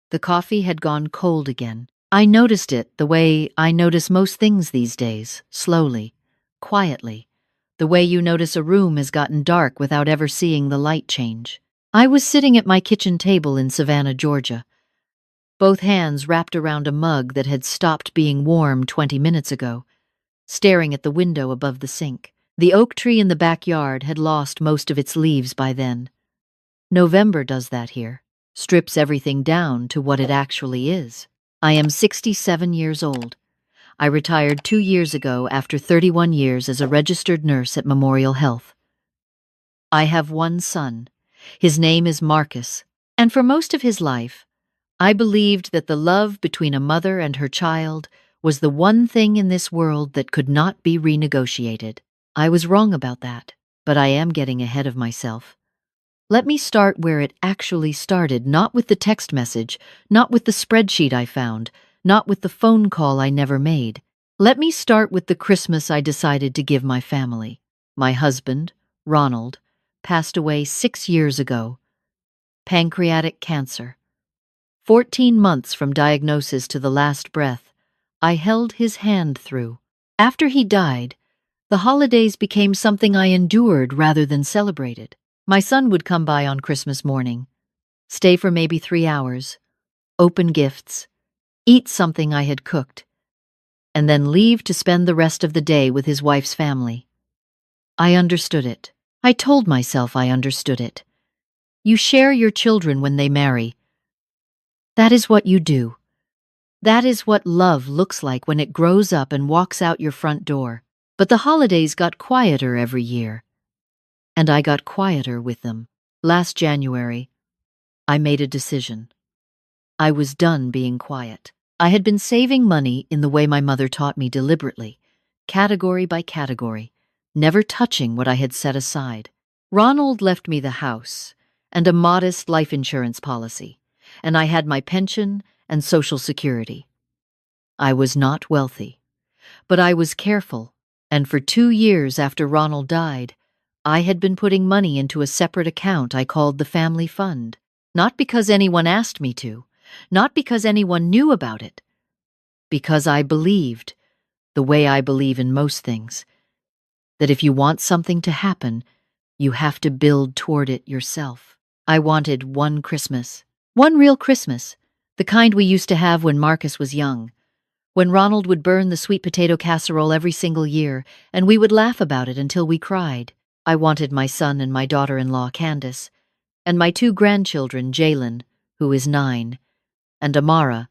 The coffee had gone cold again. I noticed it the way I notice most things these days, slowly, quietly, the way you notice a room has gotten dark without ever seeing the light change. I was sitting at my kitchen table in Savannah, Georgia, both hands wrapped around a mug that had stopped being warm 20 minutes ago, staring at the window above the sink. The oak tree in the backyard had lost most of its leaves by then. November does that here, strips everything down to what it actually is. I am 67 years old. I retired 2 years ago after 31 years as a registered nurse at Memorial Health. I have one son. His name is Marcus, and for most of his life, I believed that the love between a mother and her child was the one thing in this world that could not be renegotiated. I was wrong about that, but I am getting ahead of myself. Let me start where it actually started, not with the text message, not with the spreadsheet I found, not with the phone call I never made. Let me start with the Christmas I decided to give my family. My husband, Ronald, passed away 6 years ago. Pancreatic cancer. 14 months from diagnosis to the last breath, I held his hand through. After he died, the holidays became something I endured rather than celebrated. My son would come by on Christmas morning, stay for maybe 3 hours, open gifts, eat something I had cooked, and then leave to spend the rest of the day with his wife's family. I understood it. I told myself I understood it. You share your children when they marry. That is what you do. That is what love looks like when it grows up and walks out your front door. But the holidays got quieter every year, and I got quieter with them. Last January, I made a decision. I was done being quiet. I had been saving money in the way my mother taught me deliberately, category by category, never touching what I had set aside. Ronald left me the house and a modest life insurance policy, and I had my pension and Social Security. I was not wealthy, but I was careful, and for 2 years after Ronald died, I had been putting money into a separate account I called the Family Fund, not because anyone asked me to, not because anyone knew about it, because I believed, the way I believe in most things, that if you want something to happen, you have to build toward it yourself. I wanted one Christmas, one real Christmas, the kind we used to have when Marcus was young, when Ronald would burn the sweet potato casserole every single year, and we would laugh about it until we cried. I wanted my son and my daughter-in-law, Candace, and my 2 grandchildren, Jalen, who is 9, and Amara,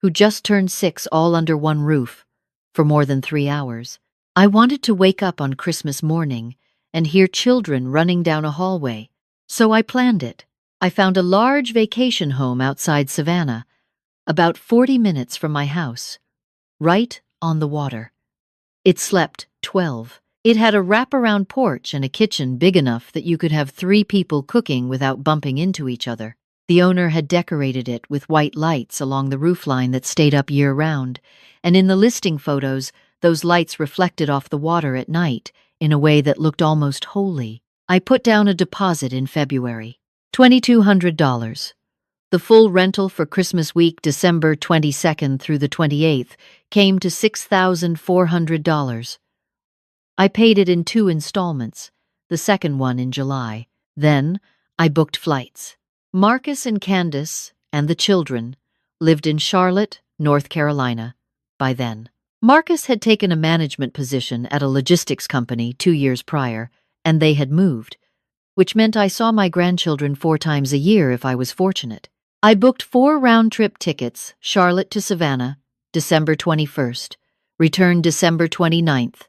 who just turned 6, all under one roof, for more than 3 hours. I wanted to wake up on Christmas morning and hear children running down a hallway, so I planned it. I found a large vacation home outside Savannah, about 40 minutes from my house, right on the water. It slept 12. It had a wraparound porch and a kitchen big enough that you could have 3 people cooking without bumping into each other. The owner had decorated it with white lights along the roofline that stayed up year-round, and in the listing photos, those lights reflected off the water at night in a way that looked almost holy. I put down a deposit in February, $2,200. The full rental for Christmas week, December 22nd through the 28th, came to $6,400. I paid it in 2 installments, the second one in July. Then, I booked flights. Marcus and Candace, and the children, lived in Charlotte, North Carolina, by then. Marcus had taken a management position at a logistics company 2 years prior, and they had moved, which meant I saw my grandchildren 4 times a year if I was fortunate. I booked 4 round-trip tickets, Charlotte to Savannah, December 21st, return December 29th.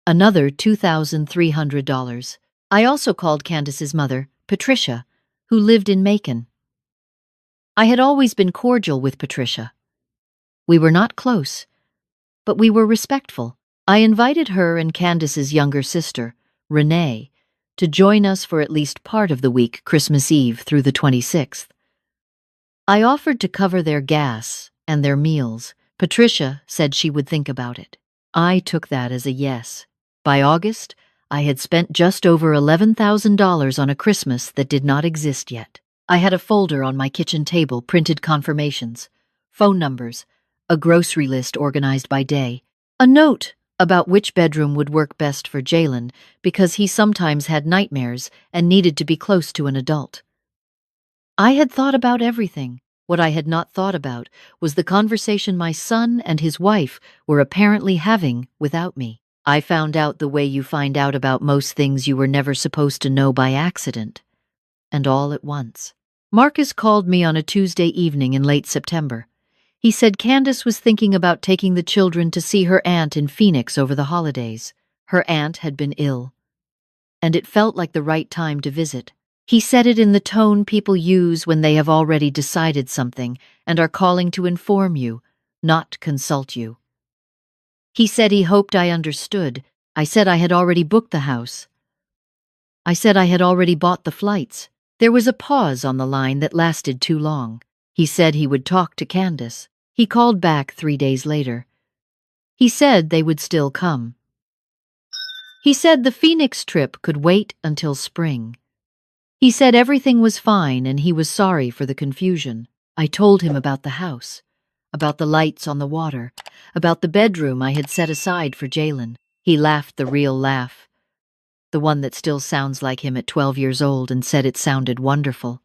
Another $2,300. I also called Candace's mother, Patricia, who lived in Macon. I had always been cordial with Patricia. We were not close, but we were respectful. I invited her and Candace's younger sister, Renee, to join us for at least part of the week, Christmas Eve through the 26th. I offered to cover their gas and their meals. Patricia said she would think about it. I took that as a yes. By August, I had spent just over $11,000 on a Christmas that did not exist yet. I had a folder on my kitchen table, printed confirmations, phone numbers, a grocery list organized by day, a note about which bedroom would work best for Jalen because he sometimes had nightmares and needed to be close to an adult. I had thought about everything. What I had not thought about was the conversation my son and his wife were apparently having without me. I found out the way you find out about most things you were never supposed to know by accident, and all at once. Marcus called me on a Tuesday evening in late September. He said Candace was thinking about taking the children to see her aunt in Phoenix over the holidays. Her aunt had been ill, and it felt like the right time to visit. He said it in the tone people use when they have already decided something and are calling to inform you, not consult you. He said he hoped I understood. I said I had already booked the house. I said I had already bought the flights. There was a pause on the line that lasted too long. He said he would talk to Candace. He called back 3 days later. He said they would still come. He said the Phoenix trip could wait until spring. He said everything was fine and he was sorry for the confusion. I told him about the house, about the lights on the water, about the bedroom I had set aside for Jalen. He laughed the real laugh, the one that still sounds like him at 12 years old, and said it sounded wonderful.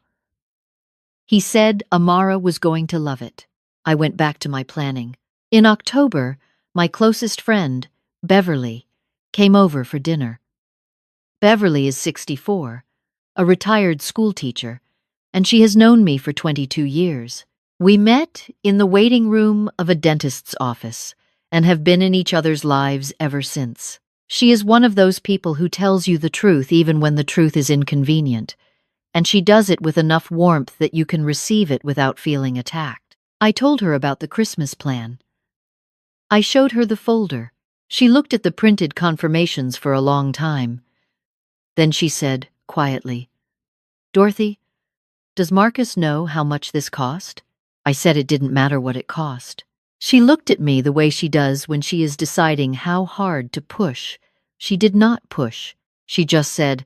He said Amara was going to love it. I went back to my planning. In October, my closest friend, Beverly, came over for dinner. Beverly is 64, a retired schoolteacher, and she has known me for 22 years. We met in the waiting room of a dentist's office and have been in each other's lives ever since. She is one of those people who tells you the truth even when the truth is inconvenient, and she does it with enough warmth that you can receive it without feeling attacked. I told her about the Christmas plan. I showed her the folder. She looked at the printed confirmations for a long time. Then she said, quietly, "Dorothy, does Marcus know how much this cost?" I said it didn't matter what it cost. She looked at me the way she does when she is deciding how hard to push. She did not push. She just said,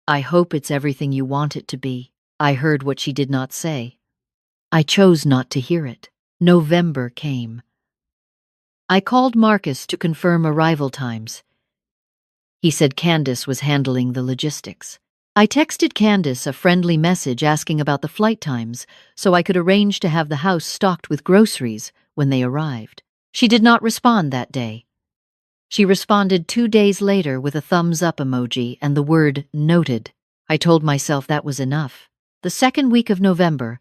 "I hope it's everything you want it to be." I heard what she did not say. I chose not to hear it. November came. I called Marcus to confirm arrival times. He said Candace was handling the logistics. I texted Candace a friendly message asking about the flight times so I could arrange to have the house stocked with groceries when they arrived. She did not respond that day. She responded 2 days later with a thumbs up emoji and the word noted. I told myself that was enough. The second week of November,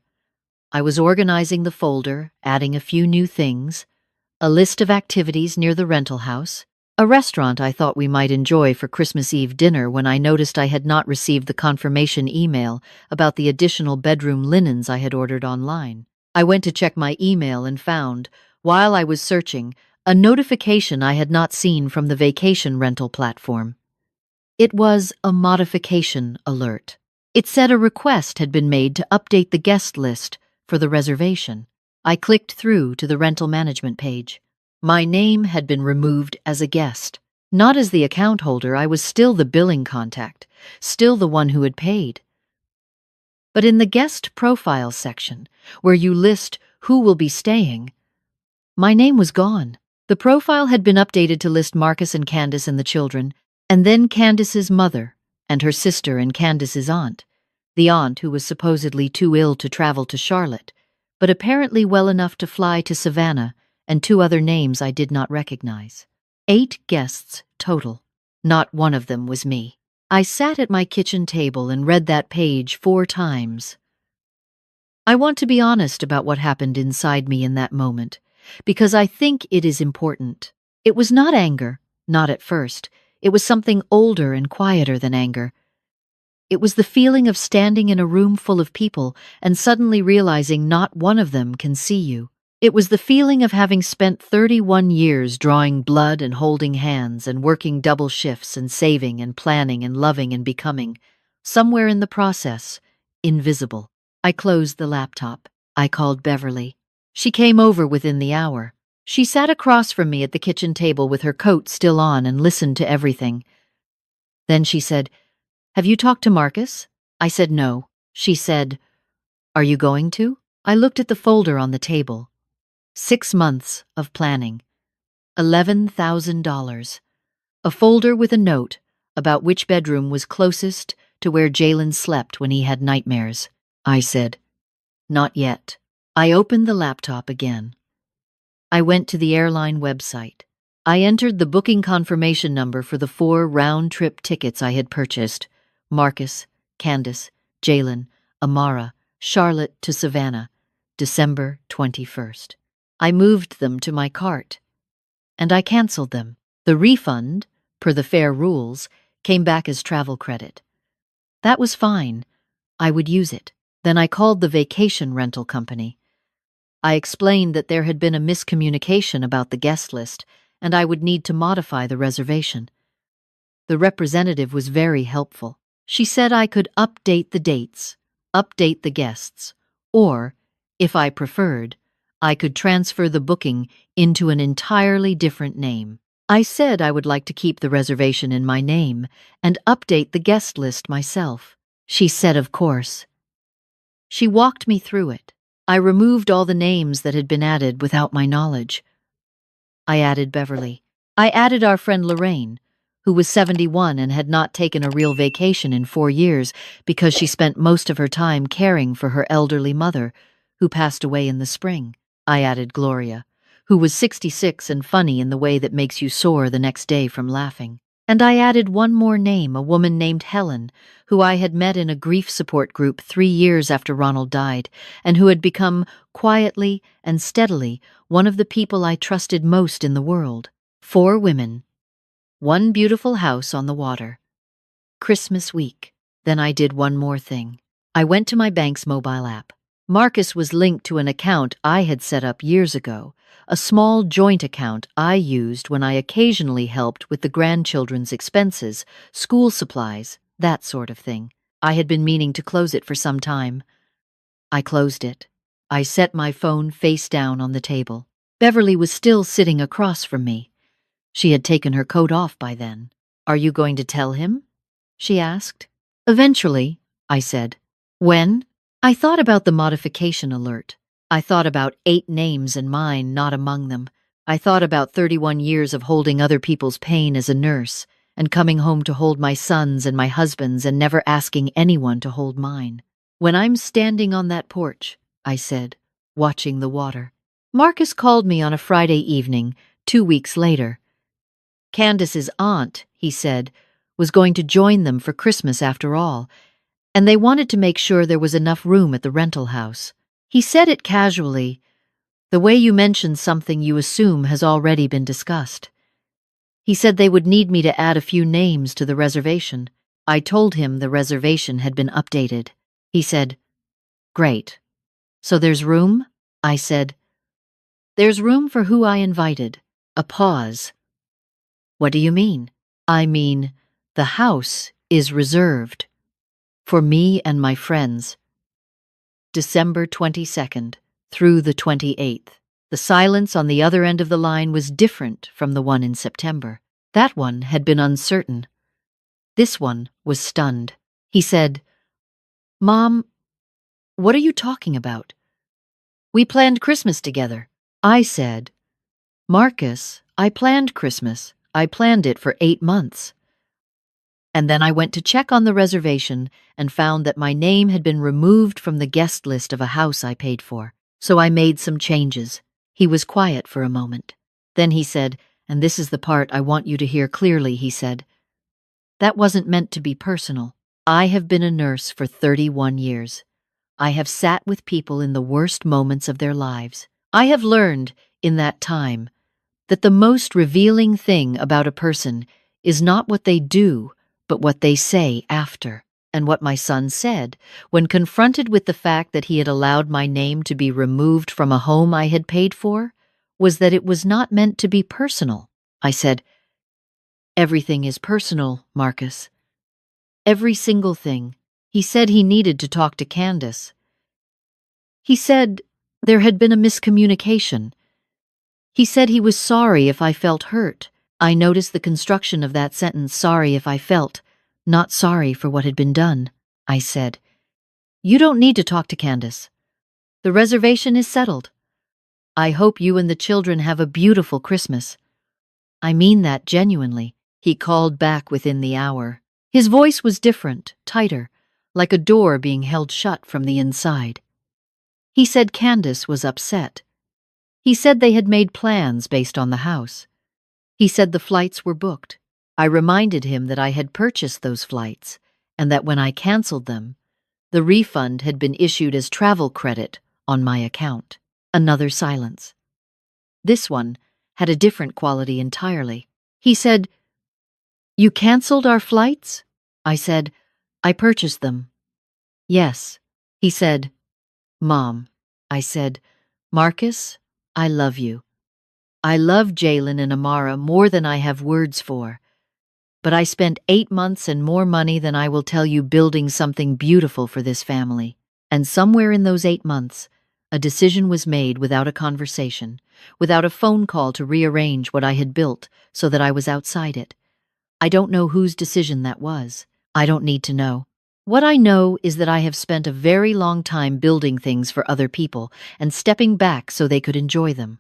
I was organizing the folder, adding a few new things, a list of activities near the rental house, a restaurant I thought we might enjoy for Christmas Eve dinner, when I noticed I had not received the confirmation email about the additional bedroom linens I had ordered online. I went to check my email and found, while I was searching, a notification I had not seen from the vacation rental platform. It was a modification alert. It said a request had been made to update the guest list for the reservation. I clicked through to the rental management page. My name had been removed as a guest. Not as the account holder, I was still the billing contact, still the one who had paid. But in the guest profile section, where you list who will be staying, my name was gone. The profile had been updated to list Marcus and Candace and the children, and then Candace's mother and her sister and Candace's aunt, the aunt who was supposedly too ill to travel to Charlotte, but apparently well enough to fly to Savannah, and 2 other names I did not recognize. 8 guests total. Not one of them was me. I sat at my kitchen table and read that page 4 times. I want to be honest about what happened inside me in that moment, because I think it is important. It was not anger, not at first. It was something older and quieter than anger. It was the feeling of standing in a room full of people and suddenly realizing not one of them can see you. It was the feeling of having spent 31 years drawing blood and holding hands and working double shifts and saving and planning and loving and becoming, somewhere in the process, invisible. I closed the laptop. I called Beverly. She came over within the hour. She sat across from me at the kitchen table with her coat still on and listened to everything. Then she said, "Have you talked to Marcus?" I said no. She said, Are you going to? I looked at the folder on the table. 6 months of planning. $11,000. A folder with a note about which bedroom was closest to where Jalen slept when he had nightmares. I said, "Not yet." I opened the laptop again. I went to the airline website. I entered the booking confirmation number for the 4 round-trip tickets I had purchased: Marcus, Candace, Jalen, Amara, Charlotte to Savannah, December 21st. I moved them to my cart, and I canceled them. The refund, per the fair rules, came back as travel credit. That was fine. I would use it. Then I called the vacation rental company. I explained that there had been a miscommunication about the guest list, and I would need to modify the reservation. The representative was very helpful. She said I could update the dates, update the guests, or, if I preferred, I could transfer the booking into an entirely different name. I said I would like to keep the reservation in my name and update the guest list myself. She said, of course. She walked me through it. I removed all the names that had been added without my knowledge. I added Beverly. I added our friend Lorraine, who was 71 and had not taken a real vacation in 4 years because she spent most of her time caring for her elderly mother, who passed away in the spring. I added Gloria, who was 66 and funny in the way that makes you sore the next day from laughing. And I added one more name, a woman named Helen, who I had met in a grief support group 3 years after Ronald died, and who had become, quietly and steadily, one of the people I trusted most in the world. 4 women. 1 beautiful house on the water. Christmas week. Then I did one more thing. I went to my bank's mobile app. Marcus was linked to an account I had set up years ago, a small joint account I used when I occasionally helped with the grandchildren's expenses, school supplies, that sort of thing. I had been meaning to close it for some time. I closed it. I set my phone face down on the table. Beverly was still sitting across from me. She had taken her coat off by then. "Are you going to tell him?" she asked. "Eventually," I said. "When?" I thought about the modification alert. I thought about 8 names and mine not among them. I thought about 31 years of holding other people's pain as a nurse, and coming home to hold my son's and my husband's and never asking anyone to hold mine. "When I'm standing on that porch," I said, watching the water. Marcus called me on a Friday evening, 2 weeks later. Candace's aunt, he said, was going to join them for Christmas after all, and they wanted to make sure there was enough room at the rental house. He said it casually, the way you mention something you assume has already been discussed. He said they would need me to add a few names to the reservation. I told him the reservation had been updated. He said, "Great. So there's room?" I said, "There's room for who I invited." A pause. "What do you mean?" "I mean, the house is reserved. For me and my friends." December 22nd through the 28th. The silence on the other end of the line was different from the one in September. That one had been uncertain. This one was stunned. He said, "Mom, what are you talking about? We planned Christmas together." I said, "Marcus, I planned Christmas. I planned it for 8 months. And then I went to check on the reservation and found that my name had been removed from the guest list of a house I paid for. So I made some changes." He was quiet for a moment. Then he said, and this is the part I want you to hear clearly, he said, "That wasn't meant to be personal. I have been a nurse for 31 years. I have sat with people in the worst moments of their lives. I have learned, in that time, that the most revealing thing about a person is not what they do, but what they say after." And what my son said, when confronted with the fact that he had allowed my name to be removed from a home I had paid for, was that it was not meant to be personal. I said, "Everything is personal, Marcus. Every single thing." He said he needed to talk to Candace. He said there had been a miscommunication. He said he was sorry if I felt hurt. I noticed the construction of that sentence, "sorry if I felt," not sorry for what had been done. I said, "You don't need to talk to Candace. The reservation is settled. I hope you and the children have a beautiful Christmas." "I mean that genuinely," he called back within the hour. His voice was different, tighter, like a door being held shut from the inside. He said Candace was upset. He said they had made plans based on the house. He said the flights were booked. I reminded him that I had purchased those flights, and that when I canceled them, the refund had been issued as travel credit on my account. Another silence. This one had a different quality entirely. He said, "You canceled our flights?" I said, "I purchased them." "Yes." He said, "Mom." I said, "Marcus, I love you. I love Jalen and Amara more than I have words for. But I spent 8 months and more money than I will tell you building something beautiful for this family. And somewhere in those 8 months, a decision was made without a conversation, without a phone call to rearrange what I had built so that I was outside it. I don't know whose decision that was. I don't need to know. What I know is that I have spent a very long time building things for other people and stepping back so they could enjoy them.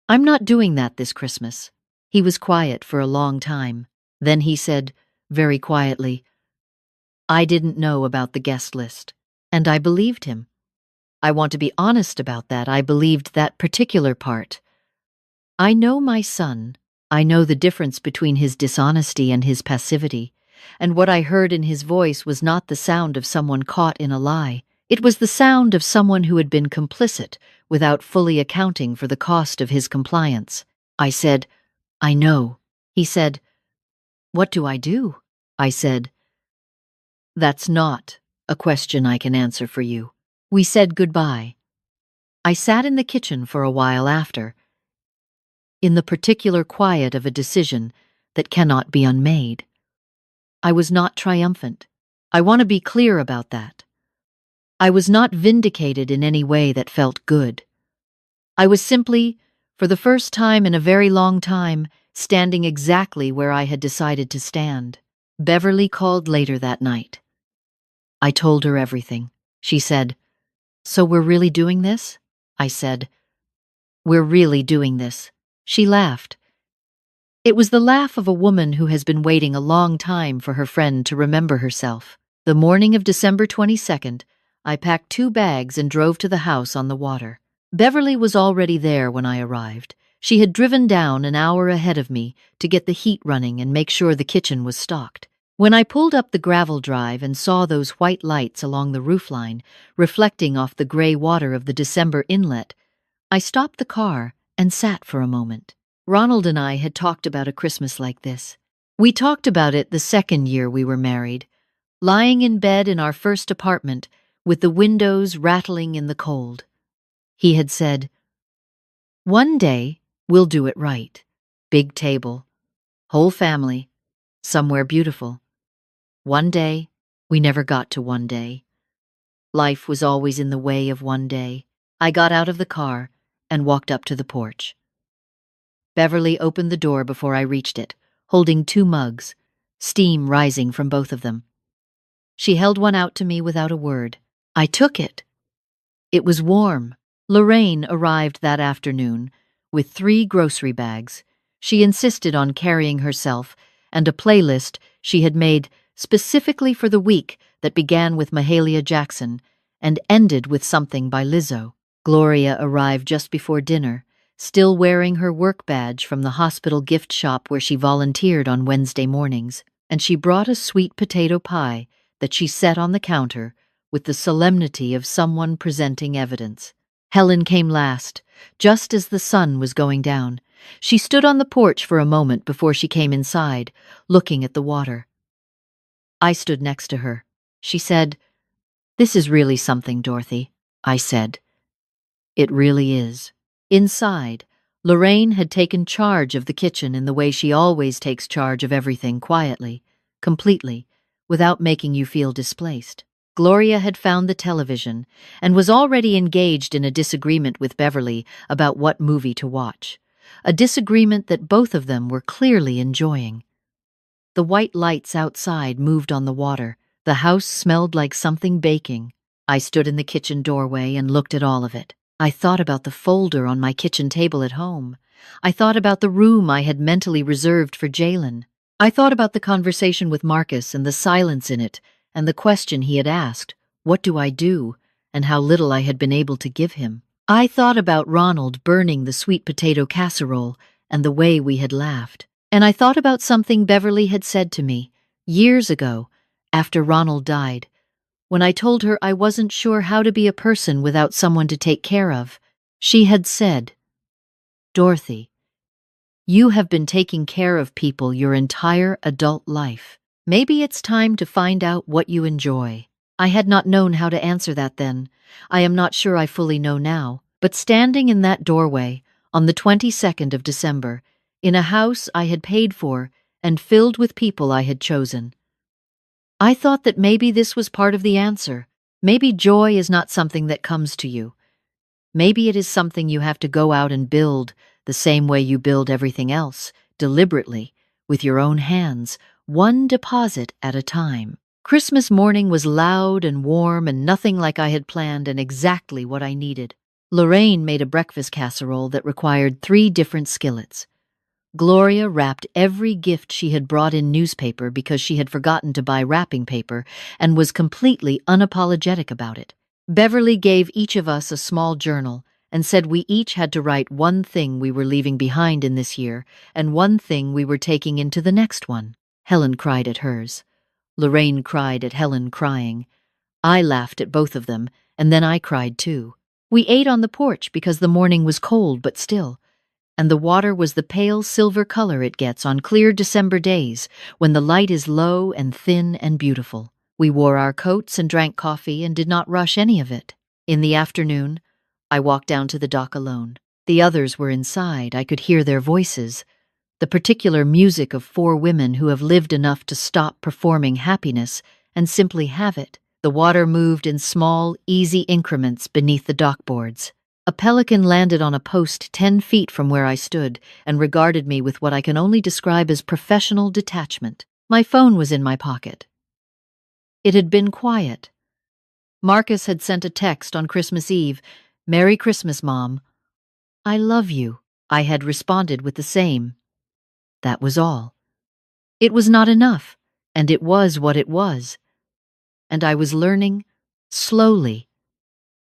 I'm not doing that this Christmas." He was quiet for a long time. Then he said, very quietly, "I didn't know about the guest list." And I believed him. I want to be honest about that. I believed that particular part. I know my son. I know the difference between his dishonesty and his passivity. And what I heard in his voice was not the sound of someone caught in a lie. It was the sound of someone who had been complicit without fully accounting for the cost of his compliance. I said, "I know." He said, "What do I do?" I said, "That's not a question I can answer for you." We said goodbye. I sat in the kitchen for a while after, in the particular quiet of a decision that cannot be unmade. I was not triumphant. I want to be clear about that. I was not vindicated in any way that felt good. I was simply, for the first time in a very long time, standing exactly where I had decided to stand. Beverly called later that night. I told her everything. She said, "So we're really doing this?" I said, "We're really doing this." She laughed. It was the laugh of a woman who has been waiting a long time for her friend to remember herself. The morning of December 22nd, I packed 2 bags and drove to the house on the water. Beverly was already there when I arrived. She had driven down an hour ahead of me to get the heat running and make sure the kitchen was stocked. When I pulled up the gravel drive and saw those white lights along the roofline, reflecting off the gray water of the December inlet, I stopped the car and sat for a moment. Ronald and I had talked about a Christmas like this. We talked about it the second year we were married, lying in bed in our first apartment with the windows rattling in the cold. He had said, "One day we'll do it right. Big table, whole family, somewhere beautiful." One day, we never got to one day. Life was always in the way of one day. I got out of the car and walked up to the porch. Beverly opened the door before I reached it, holding 2 mugs, steam rising from both of them. She held one out to me without a word. I took it. It was warm. Lorraine arrived that afternoon with 3 grocery bags. She insisted on carrying herself and a playlist she had made specifically for the week that began with Mahalia Jackson and ended with something by Lizzo. Gloria arrived just before dinner, still wearing her work badge from the hospital gift shop where she volunteered on Wednesday mornings, and she brought a sweet potato pie that she set on the counter with the solemnity of someone presenting evidence. Helen came last, just as the sun was going down. She stood on the porch for a moment before she came inside, looking at the water. I stood next to her. She said, "This is really something, Dorothy." I said, "It really is." Inside, Lorraine had taken charge of the kitchen in the way she always takes charge of everything, quietly, completely, without making you feel displaced. Gloria had found the television and was already engaged in a disagreement with Beverly about what movie to watch, a disagreement that both of them were clearly enjoying. The white lights outside moved on the water. The house smelled like something baking. I stood in the kitchen doorway and looked at all of it. I thought about the folder on my kitchen table at home. I thought about the room I had mentally reserved for Jalen. I thought about the conversation with Marcus and the silence in it, and the question he had asked, "What do I do?" and how little I had been able to give him. I thought about Ronald burning the sweet potato casserole and the way we had laughed. And I thought about something Beverly had said to me years ago, after Ronald died, when I told her I wasn't sure how to be a person without someone to take care of. She had said, "Dorothy, you have been taking care of people your entire adult life. Maybe it's time to find out what you enjoy." I had not known how to answer that then. I am not sure I fully know now. But standing in that doorway, on the 22nd of December, in a house I had paid for and filled with people I had chosen, I thought that maybe this was part of the answer. Maybe joy is not something that comes to you. Maybe it is something you have to go out and build the same way you build everything else, deliberately, with your own hands, one deposit at a time. Christmas morning was loud and warm and nothing like I had planned and exactly what I needed. Lorraine made a breakfast casserole that required 3 different skillets. Gloria wrapped every gift she had brought in newspaper because she had forgotten to buy wrapping paper and was completely unapologetic about it. Beverly gave each of us a small journal and said we each had to write one thing we were leaving behind in this year and one thing we were taking into the next one. Helen cried at hers. Lorraine cried at Helen crying. I laughed at both of them, and then I cried too. We ate on the porch because the morning was cold but still, and the water was the pale silver color it gets on clear December days when the light is low and thin and beautiful. We wore our coats and drank coffee and did not rush any of it. In the afternoon, I walked down to the dock alone. The others were inside. I could hear their voices, the particular music of 4 women who have lived enough to stop performing happiness and simply have it. The water moved in small, easy increments beneath the dockboards. A pelican landed on a post 10 feet from where I stood and regarded me with what I can only describe as professional detachment. My phone was in my pocket. It had been quiet. Marcus had sent a text on Christmas Eve, "Merry Christmas, Mom. I love you." I had responded with the same. That was all. It was not enough, and it was what it was. And I was learning, slowly,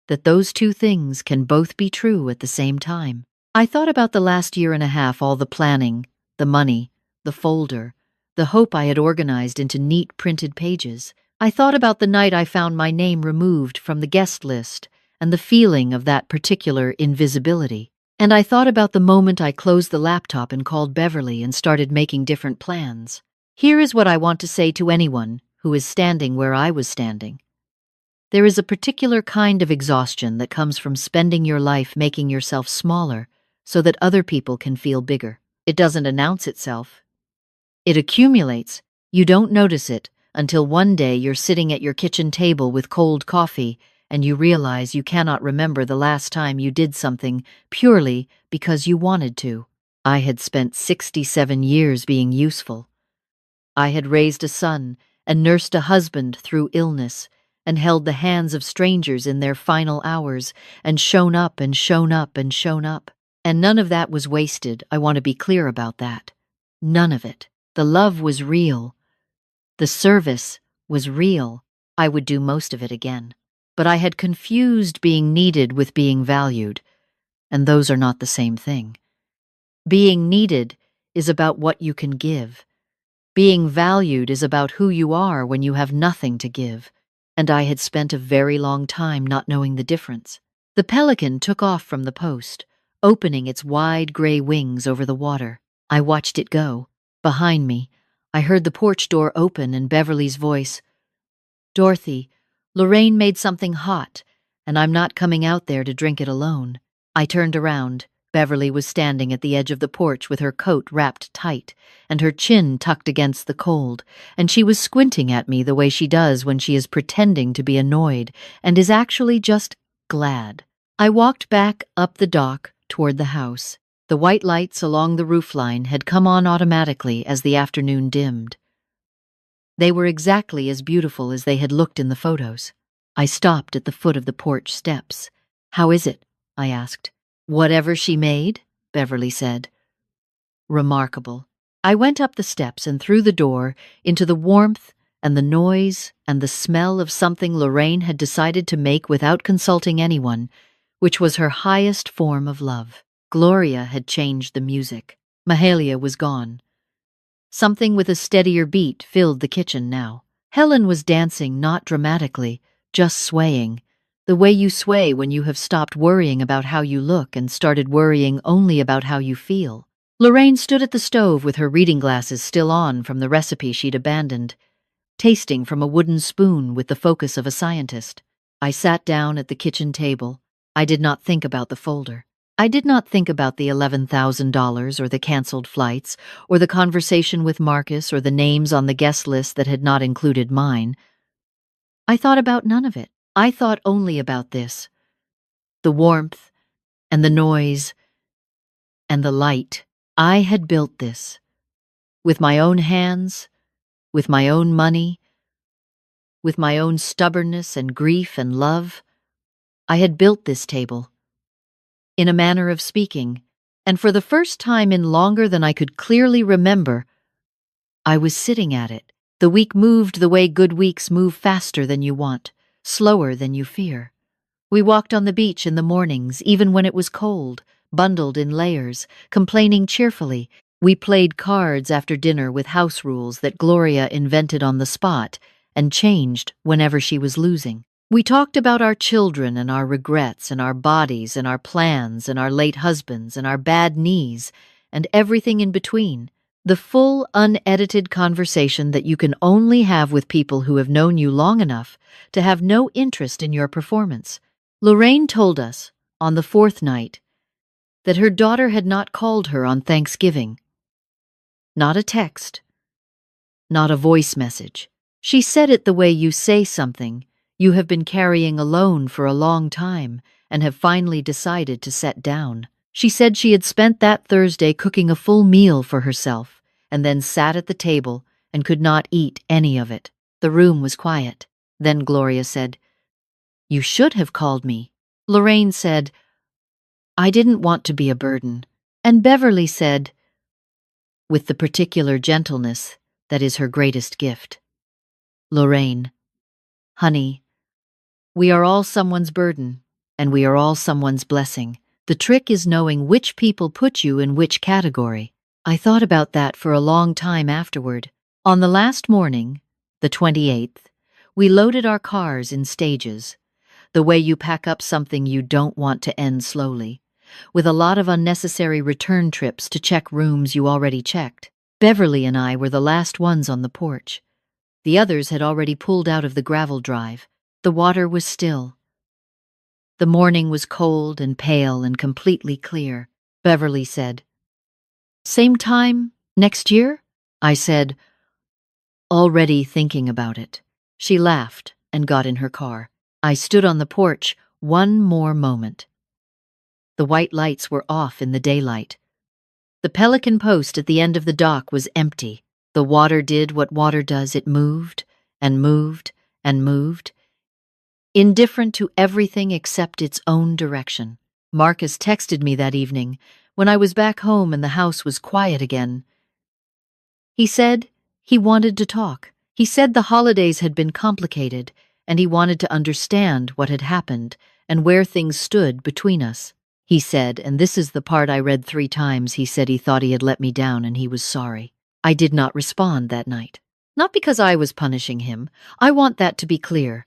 that those 2 things can both be true at the same time. I thought about the last year and a half, all the planning, the money, the folder, the hope I had organized into neat printed pages. I thought about the night I found my name removed from the guest list and the feeling of that particular invisibility. And I thought about the moment I closed the laptop and called Beverly and started making different plans. Here is what I want to say to anyone who is standing where I was standing. There is a particular kind of exhaustion that comes from spending your life making yourself smaller so that other people can feel bigger. It doesn't announce itself. It accumulates. You don't notice it until one day you're sitting at your kitchen table with cold coffee and you realize you cannot remember the last time you did something purely because you wanted to. I had spent 67 years being useful. I had raised a son and nursed a husband through illness and held the hands of strangers in their final hours and shown up and shown up and shown up. And none of that was wasted. I want to be clear about that. None of it. The love was real. The service was real. I would do most of it again. But I had confused being needed with being valued, and those are not the same thing. Being needed is about what you can give. Being valued is about who you are when you have nothing to give, and I had spent a very long time not knowing the difference. The pelican took off from the post, opening its wide gray wings over the water. I watched it go. Behind me, I heard the porch door open and Beverly's voice. "Dorothy, Lorraine made something hot, and I'm not coming out there to drink it alone." I turned around. Beverly was standing at the edge of the porch with her coat wrapped tight and her chin tucked against the cold, and she was squinting at me the way she does when she is pretending to be annoyed and is actually just glad. I walked back up the dock toward the house. The white lights along the roofline had come on automatically as the afternoon dimmed. They were exactly as beautiful as they had looked in the photos. I stopped at the foot of the porch steps. "How is it?" I asked. "Whatever she made," Beverly said. "Remarkable." I went up the steps and through the door into the warmth and the noise and the smell of something Lorraine had decided to make without consulting anyone, which was her highest form of love. Gloria had changed the music. Mahalia was gone. Something with a steadier beat filled the kitchen now. Helen was dancing, not dramatically, just swaying, the way you sway when you have stopped worrying about how you look and started worrying only about how you feel. Lorraine stood at the stove with her reading glasses still on from the recipe she'd abandoned, tasting from a wooden spoon with the focus of a scientist. I sat down at the kitchen table. I did not think about the folder. I did not think about the $11,000 or the canceled flights or the conversation with Marcus or the names on the guest list that had not included mine. I thought about none of it. I thought only about this. The warmth and the noise and the light. I had built this. With my own hands, with my own money, with my own stubbornness and grief and love. I had built this table. In a manner of speaking, and for the first time in longer than I could clearly remember, I was sitting at it. The week moved the way good weeks move, faster than you want, slower than you fear. We walked on the beach in the mornings, even when it was cold, bundled in layers, complaining cheerfully. We played cards after dinner with house rules that Gloria invented on the spot and changed whenever she was losing. We talked about our children and our regrets and our bodies and our plans and our late husbands and our bad knees and everything in between. The full, unedited conversation that you can only have with people who have known you long enough to have no interest in your performance. Lorraine told us, on the fourth night, that her daughter had not called her on Thanksgiving. Not a text. Not a voice message. She said it the way you say something you have been carrying alone for a long time and have finally decided to set down. She said she had spent that Thursday cooking a full meal for herself and then sat at the table and could not eat any of it. The room was quiet. Then Gloria said, "You should have called me." Lorraine said, "I didn't want to be a burden." And Beverly said, with the particular gentleness that is her greatest gift, "Lorraine, honey, we are all someone's burden, and we are all someone's blessing. The trick is knowing which people put you in which category." I thought about that for a long time afterward. On the last morning, the 28th, we loaded our cars in stages, the way you pack up something you don't want to end slowly, with a lot of unnecessary return trips to check rooms you already checked. Beverly and I were the last ones on the porch. The others had already pulled out of the gravel drive. The water was still. The morning was cold and pale and completely clear. Beverly said, "Same time next year?" I said, already thinking about it. She laughed and got in her car. I stood on the porch one more moment. The white lights were off in the daylight. The Pelican post at the end of the dock was empty. The water did what water does. It moved and moved and moved, indifferent to everything except its own direction. Marcus texted me that evening, when I was back home and the house was quiet again. He said he wanted to talk. He said the holidays had been complicated, and he wanted to understand what had happened and where things stood between us. He said, and this is the part I read 3 times, he said he thought he had let me down and he was sorry. I did not respond that night. Not because I was punishing him. I want that to be clear.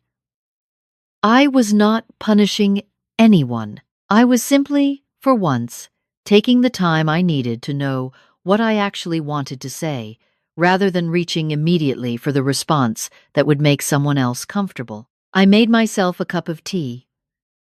I was not punishing anyone. I was simply, for once, taking the time I needed to know what I actually wanted to say, rather than reaching immediately for the response that would make someone else comfortable. I made myself a cup of tea.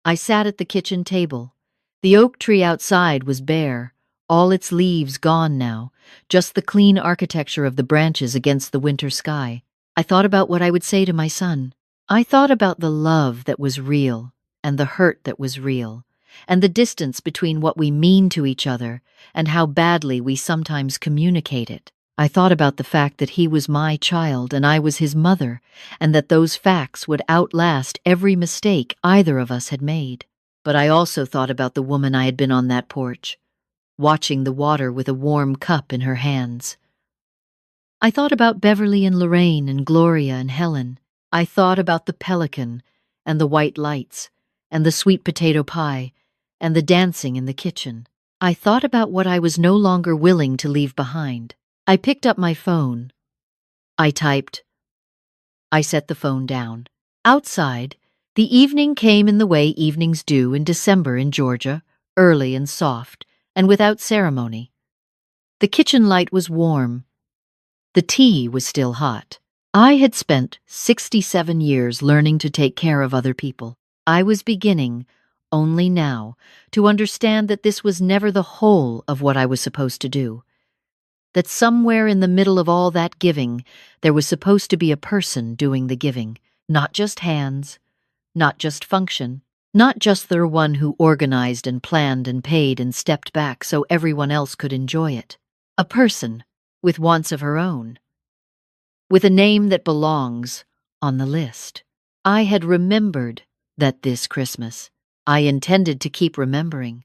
I sat at the kitchen table. The oak tree outside was bare, all its leaves gone now, just the clean architecture of the branches against the winter sky. I thought about what I would say to my son. I thought about the love that was real and the hurt that was real, and the distance between what we mean to each other and how badly we sometimes communicate it. I thought about the fact that he was my child and I was his mother, and that those facts would outlast every mistake either of us had made. But I also thought about the woman I had been on that porch, watching the water with a warm cup in her hands. I thought about Beverly and Lorraine and Gloria and Helen. I thought about the pelican and the white lights and the sweet potato pie and the dancing in the kitchen. I thought about what I was no longer willing to leave behind. I picked up my phone. I typed. I set the phone down. Outside, the evening came in the way evenings do in December in Georgia, early and soft, and without ceremony. The kitchen light was warm. The tea was still hot. I had spent 67 years learning to take care of other people. I was beginning, only now, to understand that this was never the whole of what I was supposed to do. That somewhere in the middle of all that giving, there was supposed to be a person doing the giving, not just hands, not just function, not just the one who organized and planned and paid and stepped back so everyone else could enjoy it. A person with wants of her own, with a name that belongs on the list. I had remembered that this Christmas. I intended to keep remembering.